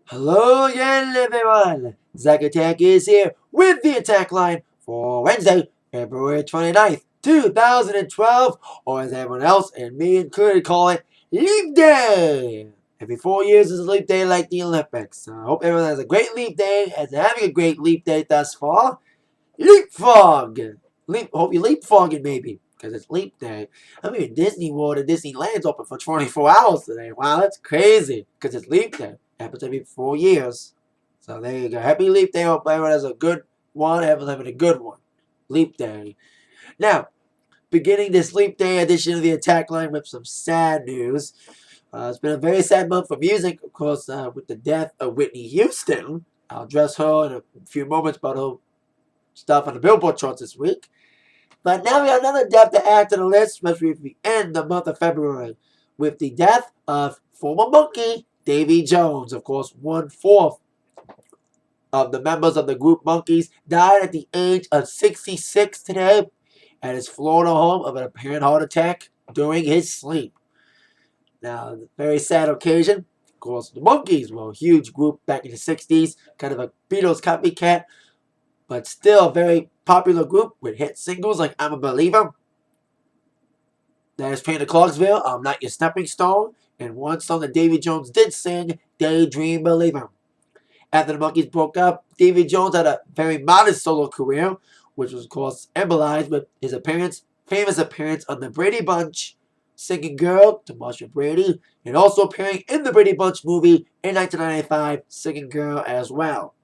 Hello again, everyone. Zack Attack is here with the attack line for Wednesday, February 29th, 2012, or as everyone else and me included call it, Leap Day. Every 4 years is a leap day like the Olympics. I hope everyone has a great leap day, as they're having a great leap day thus far. Leapfrog! Hope you're leapfrogging maybe, because it's leap day. I mean, Disney World and Disneyland's open for 24 hours today. Wow, that's crazy, because it's leap day. Happens every 4 years. So there you go. Happy leap day. Hope everyone has a good one. Everyone's having a good one. Leap day. Now, beginning this leap day edition of the attack line with some sad news. It's been a very sad month for music, of course, with the death of Whitney Houston. I'll address her in a few moments about her stuff on the Billboard charts this week. But now we have another death to add to the list, especially if we end the month of February, with the death of former Monkee Davy Jones. Of course, 1/4 of the members of the group Monkees died at the age of 66 today at his Florida home of an apparent heart attack during his sleep. Now, very sad occasion. Of course, the Monkees were a huge group back in the 60s, kind of a Beatles copycat, but still a very popular group with hit singles like I'm a Believer, That is Train to Clarksville, I'm Not Your Stepping Stone, and one song that Davy Jones did sing, Daydream Believer. After the Monkees broke up, Davy Jones had a very modest solo career, which was, of course, embolized with his famous appearance on the Brady Bunch, singing Girl to Marsha Brady, and also appearing in the Brady Bunch movie in 1995, singing Girl as well.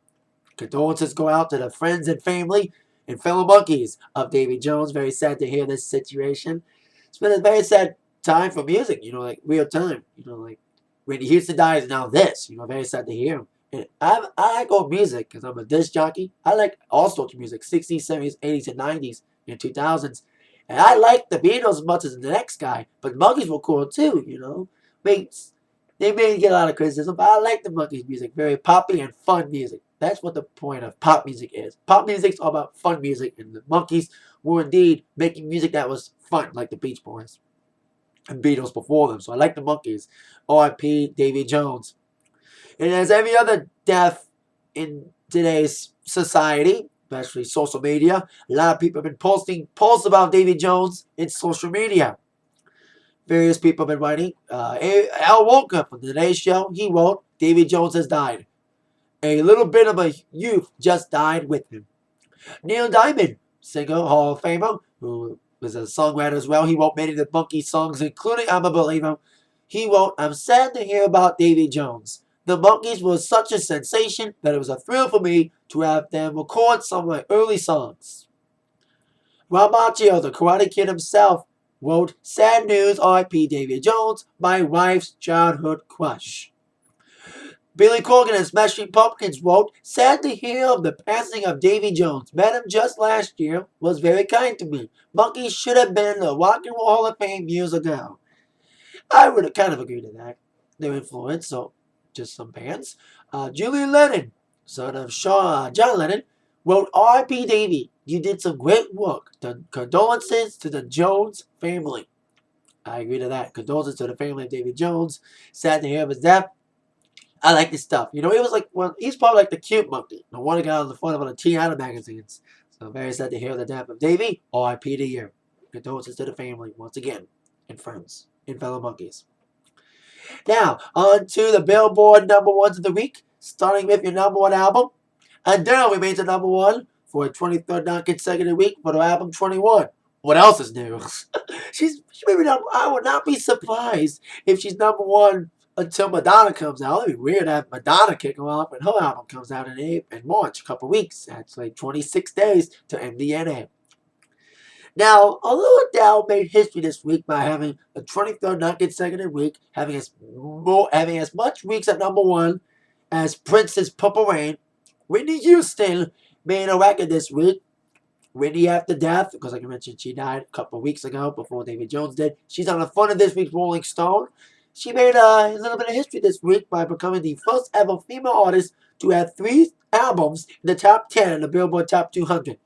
Condolences go out to the friends and family and fellow Monkees of Davy Jones. Very sad to hear this situation. It's been a very sad time for music, like real time. Like when Houston dies, now this, very sad to hear. And I like old music because I'm a disc jockey. I like all sorts of music, 60s, 70s, 80s, and 90s, and 2000s. And I like the Beatles as much as the next guy, but the Monkees were cool too. They may get a lot of criticism, but I like the Monkees music. Very poppy and fun music. That's what the point of pop music is. Pop music's all about fun music, and the Monkees were indeed making music that was fun, like the Beach Boys and Beatles before them. So I like the Monkees. R.I.P. Davy Jones. And as every other death in today's society, especially social media, a lot of people have been posting posts about Davy Jones in social media. Various people have been writing. Al Walker from the Today Show, he wrote, Davy Jones has died. A little bit of a youth just died with him. Neil Diamond, singer, Hall of Famer, who was a songwriter as well. He wrote many of the Monkees songs, including I'm a Believer. He wrote, I'm sad to hear about Davy Jones. The Monkees were such a sensation that it was a thrill for me to have them record some of my early songs. Rob Macchio, the Karate Kid himself, wrote, sad news, R.I.P. Davy Jones, my wife's childhood crush. Billy Corgan and Smashing Pumpkins wrote, sad to hear of the passing of Davy Jones. Met him just last year, was very kind to me. Monkees should have been in the Rock and Roll Hall of Fame years ago. I would kind of agree to that. Their influence, so just some bands. Julian Lennon, son of John Lennon, wrote, R.I.P. Davy, you did some great work. Condolences to the Jones family. I agree to that. Condolences to the family of Davy Jones. Sad to hear of his death. I like this stuff. He was like he's probably like the cute monkey. The one that got on the front of one of the Teen Idol magazines. So very sad to hear the death of Davy. R.I.P. to you. Condolences to the family once again. And friends. And fellow Monkees. Now, on to the Billboard number ones of the week. Starting with your number one album. Adele remains at number one for a 23rd non-consecutive week for the album 21. What else is new? she maybe not. I would not be surprised if she's number one until Madonna comes out. It'd be weird to have Madonna kicking off when her album comes out in March, a couple weeks. That's like 26 days to MDNA. Now, although Adele made history this week by having a 23rd non-consecutive week, having as much weeks at number one as Prince's Purple Rain, Whitney Houston made a record this week. Whitney after death, because like I mentioned, she died a couple of weeks ago before Davy Jones did. She's on the front of this week's Rolling Stone. She made a little bit of history this week by becoming the first ever female artist to have 3 albums in the top 10 in the Billboard Top 200.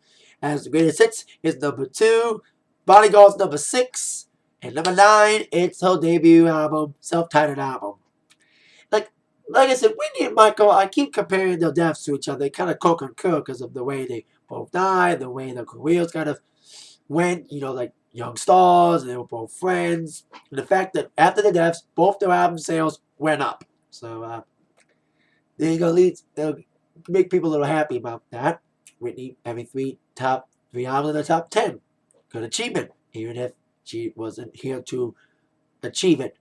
As the greatest hits is number 2, Bodyguard's number 6, and number 9, it's her debut album, self-titled album. Like, like I said, Whitney and Michael, I keep comparing their deaths to each other. They kind of co-concur because of the way they both died, the way their careers kind of went, like young stars, and they were both friends. And the fact that after the deaths, both their album sales went up. So there you go, leads. They'll make people a little happy about that. Whitney having top three albums in the top 10. Good achievement, even if she wasn't here to achieve it.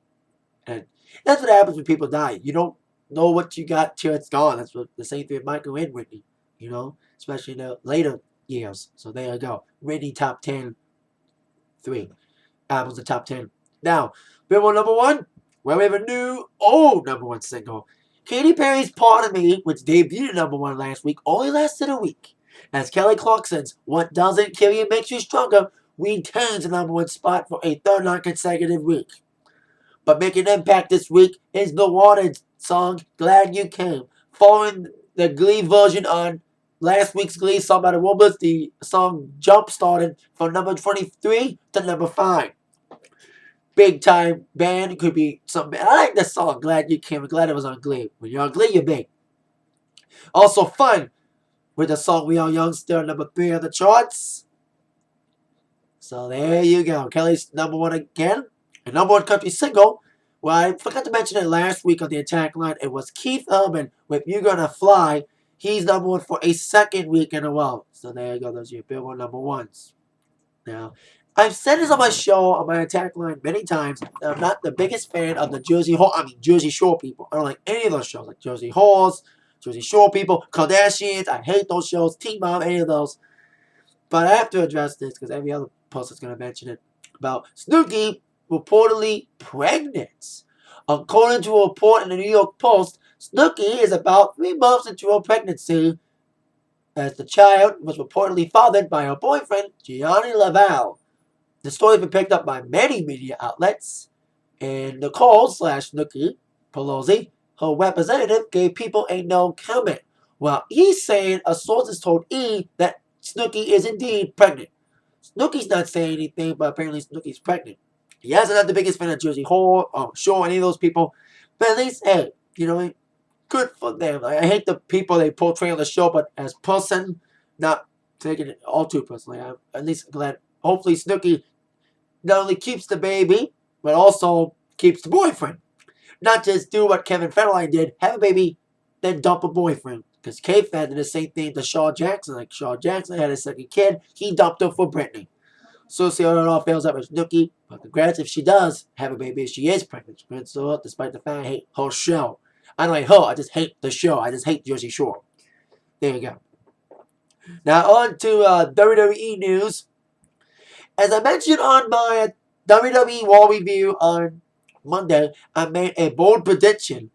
And that's what happens when people die. You don't know what you got till it's gone. That's what the same thing with Michael and Whitney, especially in the later years. So there you go. Whitney top 10, 3 albums in top 10. Now, Billboard number 1, well, we have a new old number 1 single. Katy Perry's Part of Me, which debuted number 1 last week, only lasted a week. As Kelly Clarkson's What Doesn't Kill You Makes You Stronger retains the number 1 spot for a third non-consecutive week. But making an impact this week is the Wanted song, Glad You Came. Following the Glee version on last week's Glee song by the Wombats, the song jump-started from number 23 to number 5. Big time band, could be something. I like this song, Glad You Came. I'm glad it was on Glee. When you're on Glee, you're big. Also fun with the song We Are Young, still number 3 on the charts. So there you go. Kelly's number 1 again. And number 1 country single. Well, I forgot to mention it last week on the Atakline. It was Keith Urban with You're Gonna Fly. He's number 1 for a second week in a row. So there you go. Those are your Billboard number 1s. Now, I've said this on my show, on my Atakline many times. I'm not the biggest fan of the Jersey Shore people. I don't like any of those shows, like Jersey Horse, Jersey Shore people, Kardashians. I hate those shows. Teen Mom, any of those. But I have to address this because every other post is going to mention it. About Snookie reportedly pregnant. According to a report in the New York Post, Snookie is about 3 months into her pregnancy, as the child was reportedly fathered by her boyfriend, Gianni Laval. The story has been picked up by many media outlets, and Nicole/Snookie Pelosi, her representative, gave People a no comment. Well, he's saying a source has told E! that Snookie is indeed pregnant. Snookie's not saying anything, but apparently Snookie's pregnant. Yes, I'm not the biggest fan of Jersey Shore, any of those people, but at least, hey, good for them. I hate the people they portray on the show, but as person, not taking it all too personally. I'm at least glad. Hopefully, Snookie not only keeps the baby, but also keeps the boyfriend. Not just do what Kevin Federline did, have a baby, then dump a boyfriend. Because K-Fed did the same thing to Shaw Jackson. Like Shaw Jackson had a second kid, he dumped her for Britney. So see how it all fails out with Snookie. But congrats if she does have a baby, she is pregnant. So despite the fact I hate her show. I don't hate her, I just hate the show. I just hate Jersey Shore. There you go. Now on to WWE news. As I mentioned on my WWE Raw review on Monday, I made a bold prediction.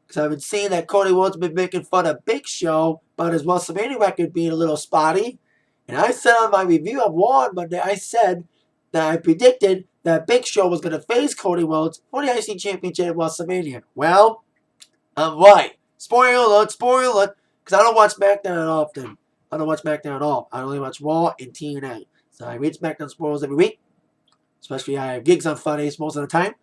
Because I've been seeing that Cody Rhodes has been making fun of Big Show about his Wrestlemania record being a little spotty. And I said on my review of Raw on Monday, I said that I predicted that Big Show was going to face Cody Rhodes for the IC Championship at Wrestlemania. Well, I'm right. Spoiler alert, because I don't watch SmackDown often. I don't watch SmackDown at all. I only watch Raw and TNA. So I read SmackDown spoilers every week. Especially I have gigs on Fridays most of the time.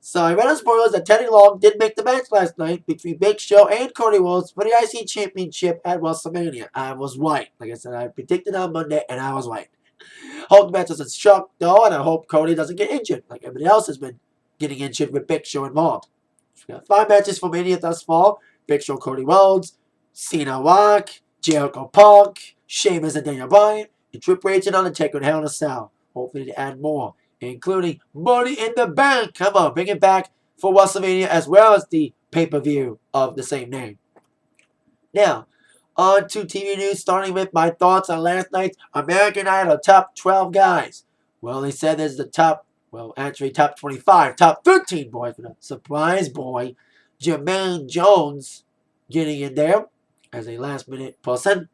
So I read on spoilers that Teddy Long did make the match last night between Big Show and Cody Rhodes for the IC Championship at WrestleMania. I was right. Like I said, I predicted on Monday, and I was right. Hope the match doesn't shock, though, and I hope Cody doesn't get injured, like everybody else has been getting injured with Big Show involved. We got 5 matches for Mania thus far. Big Show, Cody Rhodes, Cena Rock, Jericho Punk, Sheamus and Daniel Bryan, and Triple H and Undertaker in Hell in a Cell. Hopefully to add more, including Money in the Bank. Come on, bring it back for WrestleMania as well as the pay-per-view of the same name. Now, on to TV news, starting with my thoughts on last night's American Idol top 12 guys. Well, they said there's the top 25, top 13 boys, with a surprise boy, Jermaine Jones, getting in there as a last-minute person.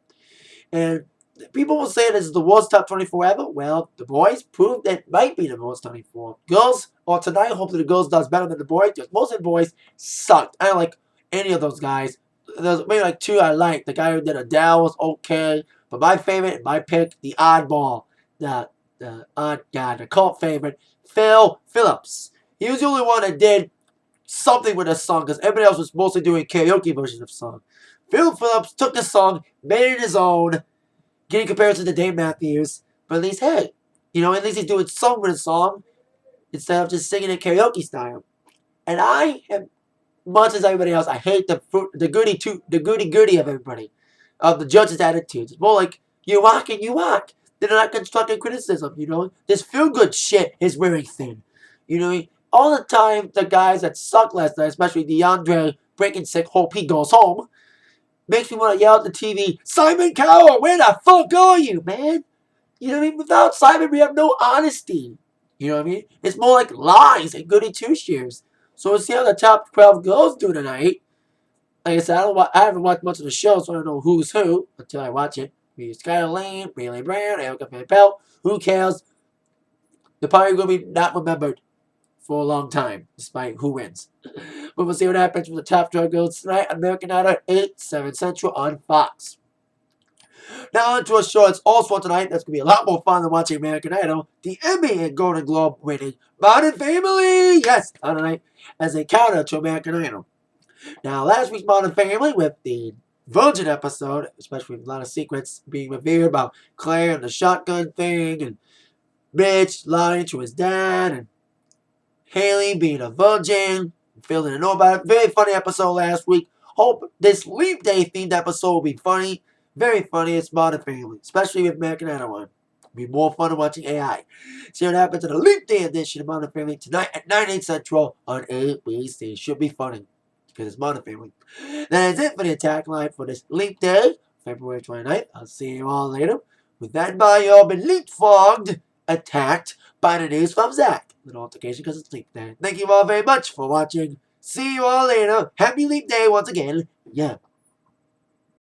And people will say this is the worst top 24 ever. Well, the boys proved that it might be the worst 24. Girls, or tonight, hopefully the girls does better than the boys, because most of the boys sucked. I don't like any of those guys. There's maybe like 2 I like. The guy who did Adele was okay. But my favorite, my pick, the oddball, the odd guy, the cult favorite, Phil Phillips. He was the only one that did something with a song because everybody else was mostly doing karaoke versions of the song. Phil Phillips took the song, made it his own, getting comparison to Dave Matthews. But at least, hey, at least he's doing something with a song instead of just singing it karaoke style. And I am, much as everybody else, I hate the goody of everybody, of the judges' attitudes. It's more like you walk and you walk. They're not constructive criticism. This feel good shit is wearing thin. All the time the guys that suck last night, especially DeAndre breaking sick, hope he goes home, makes me want to yell at the TV, Simon Cowell, where the fuck are you, man? You know what I mean? Without Simon, we have no honesty. You know what I mean? It's more like lies and goody two-shoes. So we'll see how the top 12 girls do tonight. Like I said, I haven't watched much of the show, so I don't know who's who until I watch it. Skylar Lane, Bailey Brown, Erica Van Pelt. Who cares? They're probably going to be not remembered for a long time, despite who wins. But we'll see what happens with the top 12 girls tonight. American Idol 8, 7 Central on Fox. Now on to a show that's also tonight. That's going to be a lot more fun than watching American Idol. The Emmy and Golden Globe winning Modern Family, yes, tonight as a counter to American Idol. Now last week's Modern Family with the Virgin episode, especially with a lot of secrets being revealed about Claire and the shotgun thing, and Mitch lying to his dad, and Haley being a virgin, Phil didn't know about it. Very funny episode last week. Hope this Leap Day themed episode will be funny. Very funny. It's Modern Family, especially with American Idol one. It'll be more fun than watching AI. See what happens in the Leap Day edition of Modern Family tonight at 9, 8 Central on ABC. Should be funny because it's Modern Family. That is it for the Atakline for this Leap Day, February 29th. I'll see you all later. With that in mind, you all been leapfrogged, attacked by the news from Zach. Little altercation because it's Leap Day. Thank you all very much for watching. See you all later. Happy Leap Day once again. Yeah.